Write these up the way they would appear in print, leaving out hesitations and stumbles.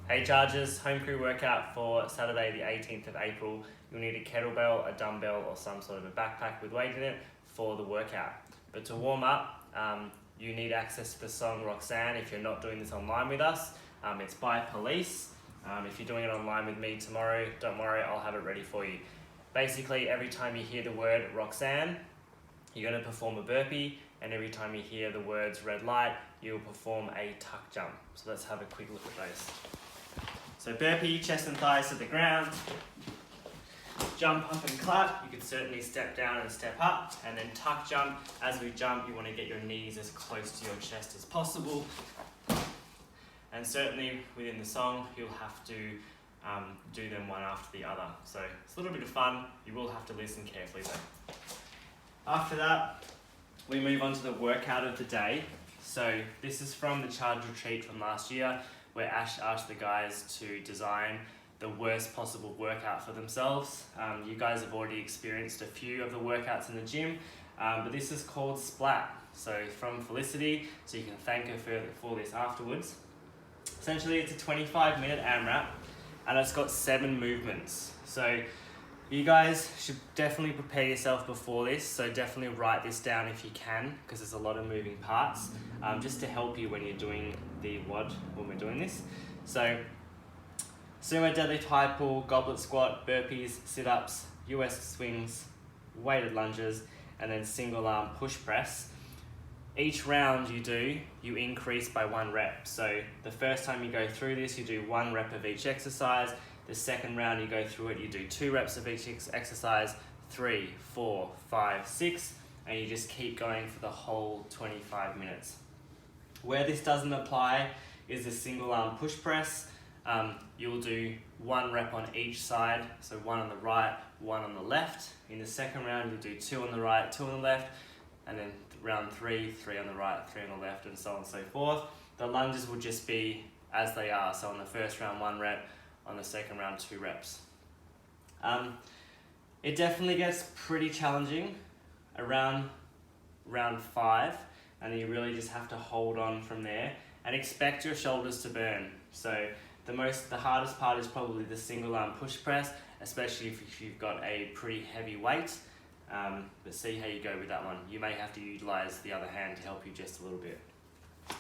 Hey Chargers, home crew workout for Saturday the 18th of April. You'll need a kettlebell, a dumbbell or some sort of a backpack with weight in it for the workout. But to warm up, you need access to the song Roxanne if you're not doing this online with us. It's by Police. If you're doing it online with me tomorrow, don't worry, I'll have it ready for you. Basically, every time you hear the word Roxanne, you're going to perform a burpee, and every time you hear the words red light, you'll perform a tuck jump. So let's have a quick look at those. So burpee, chest and thighs to the ground, jump up and clap. You can certainly step down and step up, and then tuck jump. As we jump, you want to get your knees as close to your chest as possible. And certainly within the song, you'll have to do them one after the other. So it's a little bit of fun. You will have to listen carefully though. After that, we move on to the workout of the day. So this is from the Charge Retreat from last year, where Ash asked the guys to design the worst possible workout for themselves. You guys have already experienced a few of the workouts in the gym, but this is called Splat. So from Felicity, so you can thank her for this afterwards. Essentially, it's a 25-minute AMRAP, and it's got 7 movements. So you guys should definitely prepare yourself before this, so definitely write this down if you can, because there's a lot of moving parts, just to help you when you're doing the WOD, when we're doing this. So, sumo deadlift, high pull, goblet squat, burpees, sit-ups, US swings, weighted lunges, and then single arm push press. Each round you increase by 1 rep. So the first time you go through this, you do 1 rep of each exercise. The second round you go through it, you do 2 reps of each exercise, 3, 4, 5, 6, and you just keep going for the whole 25 minutes. Where this doesn't apply is the single arm push press. You'll do 1 rep on each side, so 1 on the right, 1 on the left. In the second round, you'll do 2 on the right, 2 on the left, and then round 3, 3 on the right, 3 on the left, and so on and so forth. The lunges will just be as they are. So on the first round, 1 rep, on the second round, 2 reps. It definitely gets pretty challenging around round 5, and then you really just have to hold on from there and expect your shoulders to burn. So the hardest part is probably the single arm push press, especially if you've got a pretty heavy weight. But see how you go with that one. You may have to utilize the other hand to help you just a little bit.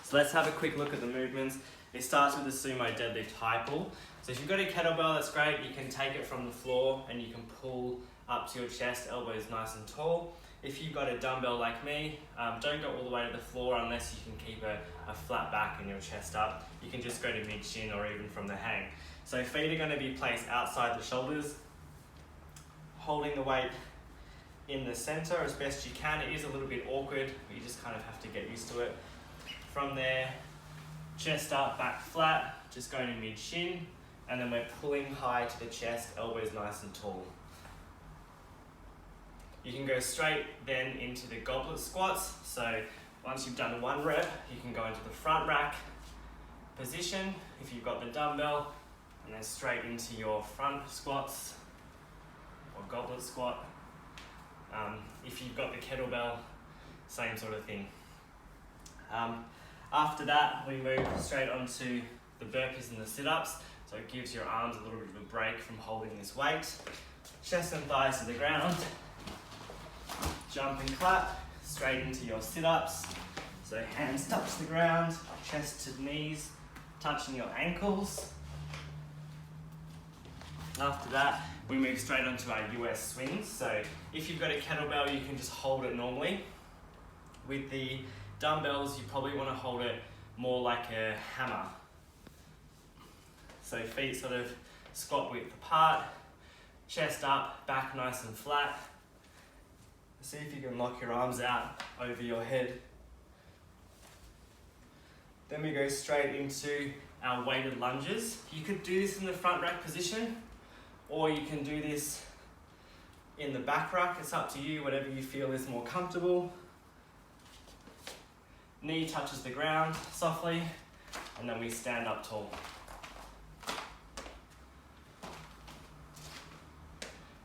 So let's have a quick look at the movements. It starts with the sumo deadlift high pull. So if you've got a kettlebell, that's great. You can take it from the floor and you can pull up to your chest, elbows nice and tall. If you've got a dumbbell like me, don't go all the way to the floor unless you can keep a flat back and your chest up. You can just go to mid-shin or even from the hang. So feet are going to be placed outside the shoulders, holding the weight in the center as best you can. It is a little bit awkward, but you just kind of have to get used to it. From there, chest up, back flat, just going to mid-shin, and then we're pulling high to the chest, elbows nice and tall. You can go straight then into the goblet squats. So once you've done 1 rep, you can go into the front rack position if you've got the dumbbell, and then straight into your front squats or goblet squat. If you've got the kettlebell, same sort of thing. After that, we move straight onto the burpees and the sit-ups. So it gives your arms a little bit of a break from holding this weight. Chest and thighs to the ground. Jump and clap, straight into your sit-ups. So hands touch the ground, chest to knees, touching your ankles. After that, we move straight onto our US swings. So if you've got a kettlebell, you can just hold it normally. With the dumbbells, you probably want to hold it more like a hammer. So feet sort of squat width apart, chest up, back nice and flat. See if you can lock your arms out over your head. Then we go straight into our weighted lunges. You could do this in the front rack position, or you can do this in the back rack. It's up to you, whatever you feel is more comfortable. Knee touches the ground softly, and then we stand up tall.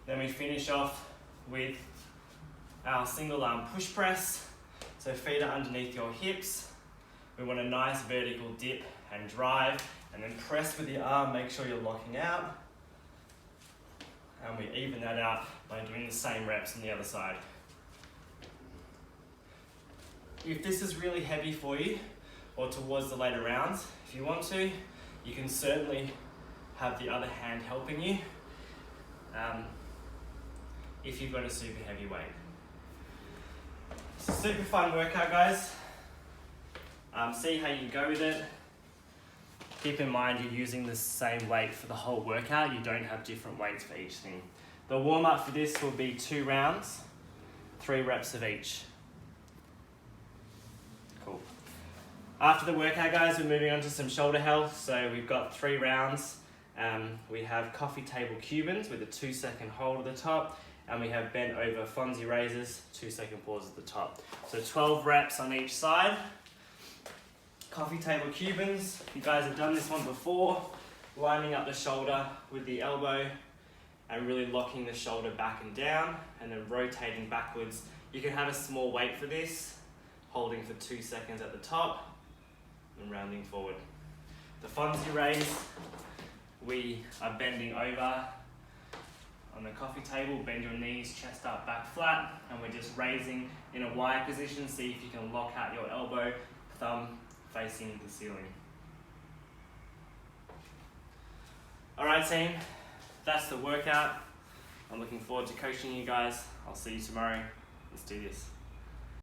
Then we finish off with our single arm push press. So feet are underneath your hips. We want a nice vertical dip and drive. And then press with the arm, make sure you're locking out. And we even that out by doing the same reps on the other side. If this is really heavy for you, or towards the later rounds, if you want to, you can certainly have the other hand helping you if you've got a super heavy weight. It's a super fun workout, guys. See how you go with it. Keep in mind you're using the same weight for the whole workout. You don't have different weights for each thing. The warm-up for this will be 2 rounds, 3 reps of each. Cool. After the workout, guys, we're moving on to some shoulder health. So we've got 3 rounds. We have coffee table Cubans with a 2-second hold at the top, and we have bent over Fonzie raises, 2-second pause at the top. So 12 reps on each side. Coffee table Cubans, you guys have done this one before, lining up the shoulder with the elbow and really locking the shoulder back and down, and then rotating backwards. You can have a small weight for this, holding for 2 seconds at the top and rounding forward. The Fonzie raise, we are bending over on the coffee table, bend your knees, chest up, back flat, and we're just raising in a Y position. See if you can lock out your elbow, thumb facing the ceiling. Alright team, that's the workout. I'm looking forward to coaching you guys. I'll see you tomorrow. Let's do this.